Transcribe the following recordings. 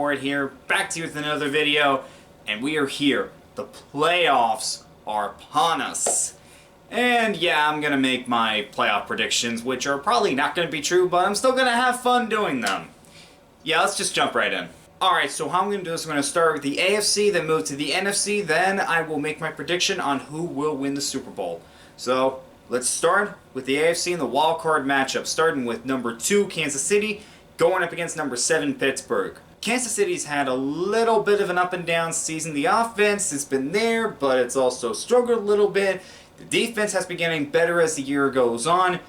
Report here, back to you with another video, and we are here. The playoffs are upon us. And yeah, I'm going to make my playoff predictions, which are probably not going to be true, but I'm still going to have fun doing them. Yeah, let's just jump right in. Alright, so how I'm going to do this, I'm going to start with the AFC, then move to the NFC, then I will make my prediction on who will win the Super Bowl. So, let's start with the AFC and the wild card matchup, starting with number 2, Kansas City, going up against number 7, Pittsburgh. Kansas City's had a little bit of an up and down season. The offense has been there, but it's also struggled a little bit. The defense has been getting better as the year goes on.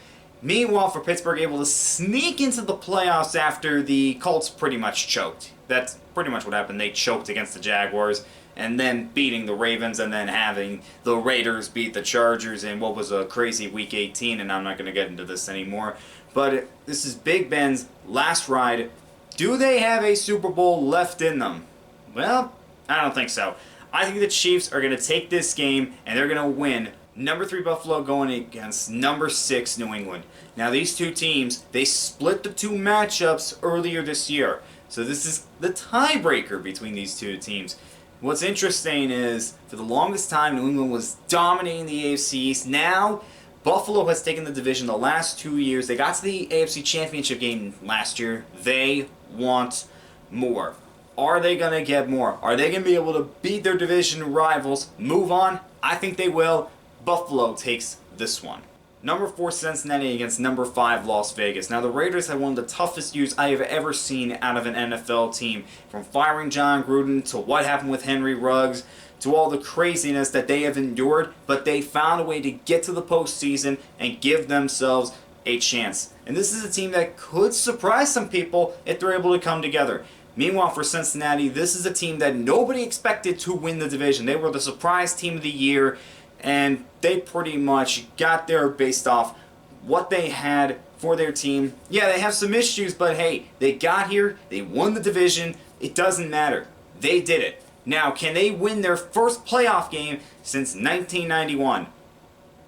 Meanwhile, for Pittsburgh, able to sneak into the playoffs after the Colts pretty much choked. That's pretty much what happened. They choked against the Jaguars, and then beating the Ravens, and then having the Raiders beat the Chargers in what was a crazy Week 18, and I'm not going to get into this anymore. But this is Big Ben's last ride. Do they have a Super Bowl left in them? Well, I don't think so. I think the Chiefs are going to take this game, and they're going to win. Number 3 Buffalo going against number 6 New England. Now these two teams, they split the two matchups earlier this year. So this is the tiebreaker between these two teams. What's interesting is, for the longest time, New England was dominating the AFC East. Now, Buffalo has taken the division the last 2 years. They got to the AFC Championship game last year. They want more. Are they going to get more? Are they going to be able to beat their division rivals, move on? I think they will. Buffalo takes this one. Number 4 Cincinnati against number 5 Las Vegas. Now the Raiders had one of the toughest years I have ever seen out of an NFL team. From firing John Gruden to what happened with Henry Ruggs to all the craziness that they have endured, but they found a way to get to the postseason and give themselves a chance. And this is a team that could surprise some people if they're able to come together. Meanwhile, for Cincinnati, this is a team that nobody expected to win the division. They were the surprise team of the year, and they pretty much got there based off what they had for their team. Yeah, they have some issues, but hey, they got here, they won the division, it doesn't matter. They did it. Now, can they win their first playoff game since 1991?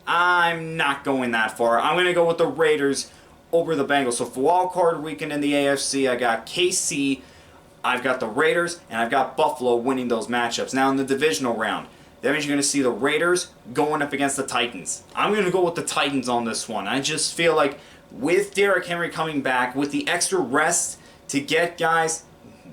I'm not going that far. I'm going to go with the Raiders over the Bengals. So for wild card weekend in the AFC, I got KC, I've got the Raiders, and I've got Buffalo winning those matchups. Now in the divisional round, that means you're going to see the Raiders going up against the Titans. I'm going to go with the Titans on this one. I just feel like with Derrick Henry coming back, with the extra rest to get guys,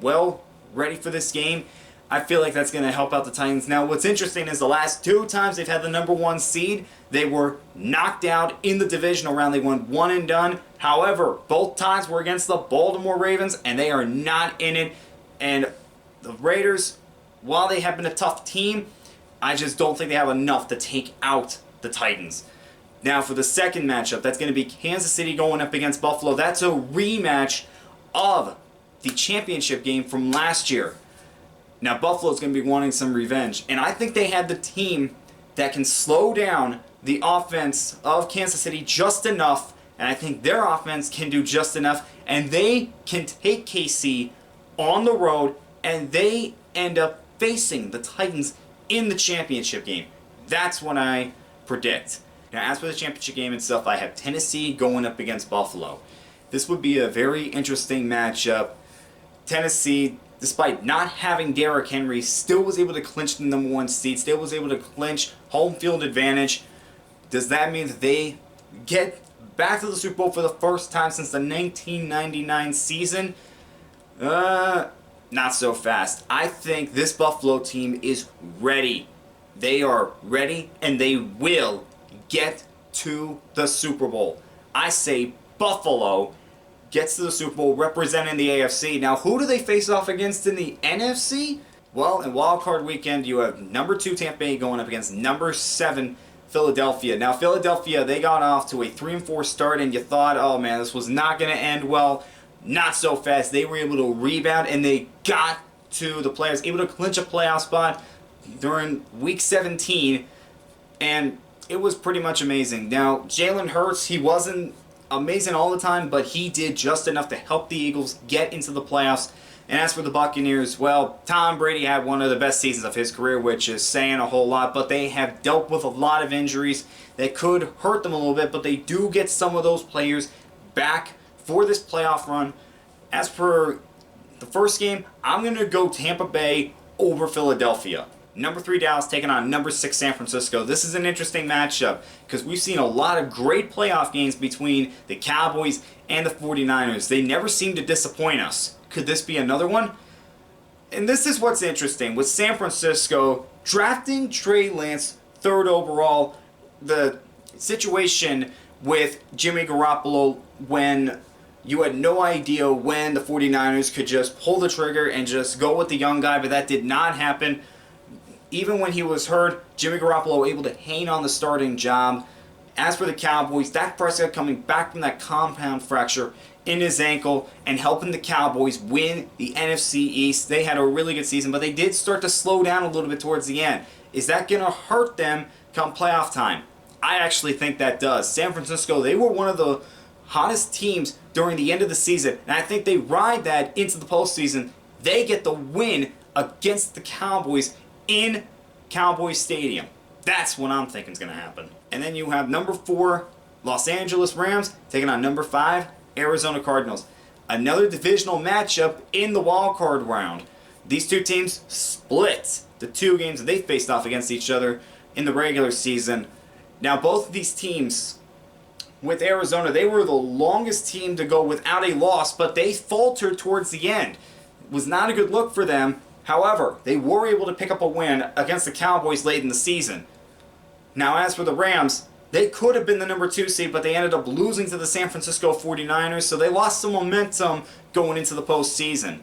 well, ready for this game, I feel like that's going to help out the Titans. Now, what's interesting is the last 2 times they've had the number 1 seed, they were knocked out in the divisional round. They went one and done. However, both times were against the Baltimore Ravens, and they are not in it. And the Raiders, while they have been a tough team, I just don't think they have enough to take out the Titans. Now for the second matchup, that's going to be Kansas City going up against Buffalo. That's a rematch of the championship game from last year. Now Buffalo's going to be wanting some revenge. And I think they had the team that can slow down the offense of Kansas City just enough. And I think their offense can do just enough. And they can take KC on the road. And they end up facing the Titans in the championship game. That's what I predict. Now, as for the championship game itself, I have Tennessee going up against Buffalo. This would be a very interesting matchup. Tennessee, despite not having Derrick Henry, still was able to clinch the number 1 seed, still was able to clinch home field advantage. Does that mean that they get back to the Super Bowl for the first time since the 1999 season? Not so fast. I think this Buffalo team is ready. They are ready, and they will get to the Super Bowl. I say Buffalo gets to the Super Bowl representing the AFC. Now, who do they face off against in the NFC? Well, in Wild Card Weekend, you have number 2 Tampa Bay going up against number 7 Philadelphia. Now, Philadelphia, they got off to a 3-4 start, and you thought, oh man, this was not going to end well. Not so fast. They were able to rebound, and they got to the playoffs, able to clinch a playoff spot during Week 17, and it was pretty much amazing. Now, Jalen Hurts, he wasn't amazing all the time, but he did just enough to help the Eagles get into the playoffs. And as for the Buccaneers, well, Tom Brady had one of the best seasons of his career, which is saying a whole lot, but they have dealt with a lot of injuries that could hurt them a little bit, but they do get some of those players back for this playoff run. As per The first game, I'm going to go Tampa Bay over Philadelphia. Number 3 Dallas taking on number 6 San Francisco. This is an interesting matchup because we've seen a lot of great playoff games between the Cowboys and the 49ers. They never seem to disappoint us. Could this be another one? And this is what's interesting. With San Francisco drafting Trey Lance 3rd overall, the situation with Jimmy Garoppolo when you had no idea when the 49ers could just pull the trigger and just go with the young guy, but that did not happen. Even when he was hurt, Jimmy Garoppolo able to hang on the starting job. As for the Cowboys, Dak Prescott coming back from that compound fracture in his ankle and helping the Cowboys win the NFC East. They had a really good season, but they did start to slow down a little bit towards the end. Is that going to hurt them come playoff time? I actually think that does. San Francisco, they were one of the hottest teams during the end of the season, and I think they ride that into the postseason. They get the win against the Cowboys in Cowboys Stadium. That's what I'm thinking is going to happen. And then you have number 4 Los Angeles Rams taking on number 5 Arizona Cardinals. Another divisional matchup in the wild card round. These two teams split the 2 games that they faced off against each other in the regular season. Now both of these teams, with Arizona, they were the longest team to go without a loss, but they faltered towards the end. It was not a good look for them. However, they were able to pick up a win against the Cowboys late in the season. Now as for the Rams, they could have been the number 2 seed, but they ended up losing to the San Francisco 49ers, so they lost some momentum going into the postseason.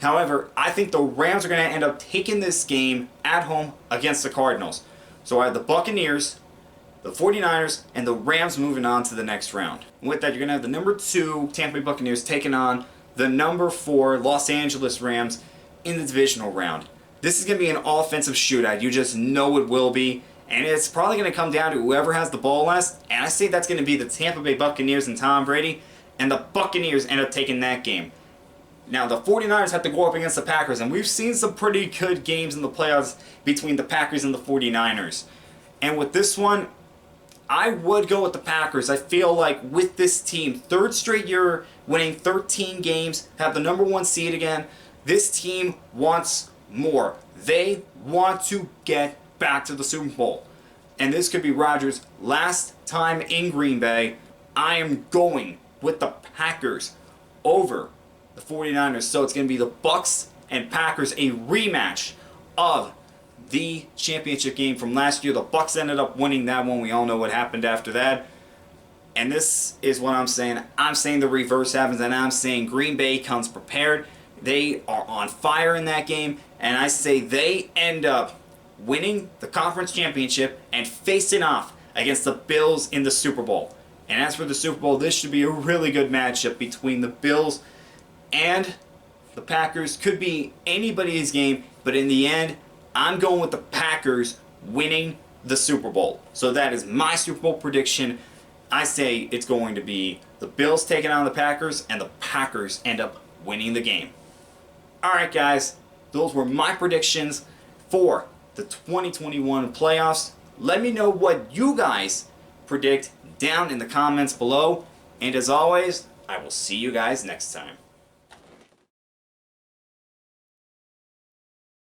However, I think the Rams are going to end up taking this game at home against the Cardinals. So I have the Buccaneers, the 49ers, and the Rams moving on to the next round. With that, you're going to have the number 2 Tampa Bay Buccaneers taking on the number 4 Los Angeles Rams in the divisional round. This is going to be an offensive shootout. You just know it will be. And it's probably going to come down to whoever has the ball last. And I say that's going to be the Tampa Bay Buccaneers and Tom Brady. And the Buccaneers end up taking that game. Now, the 49ers have to go up against the Packers. And we've seen some pretty good games in the playoffs between the Packers and the 49ers. And with this one, I would go with the Packers. I feel like with this team, 3rd straight year winning 13 games, have the number 1 seed again, this team wants more. They want to get back to the Super Bowl. And this could be Rodgers' last time in Green Bay. I am going with the Packers over the 49ers. So it's going to be the Bucs and Packers, a rematch of the championship game from last year. The Bucs ended up winning that one. We all know what happened after that. And this is what I'm saying. I'm saying the reverse happens, and I'm saying Green Bay comes prepared. They are on fire in that game, and I say they end up winning the conference championship and facing off against the Bills in the Super Bowl. And as for the Super Bowl, this should be a really good matchup between the Bills and the Packers. Could be anybody's game, but in the end, I'm going with the Packers winning the Super Bowl. So that is my Super Bowl prediction. I say it's going to be the Bills taking on the Packers, and the Packers end up winning the game. Alright guys, those were my predictions for the 2021 playoffs. Let me know what you guys predict down in the comments below. And as always, I will see you guys next time.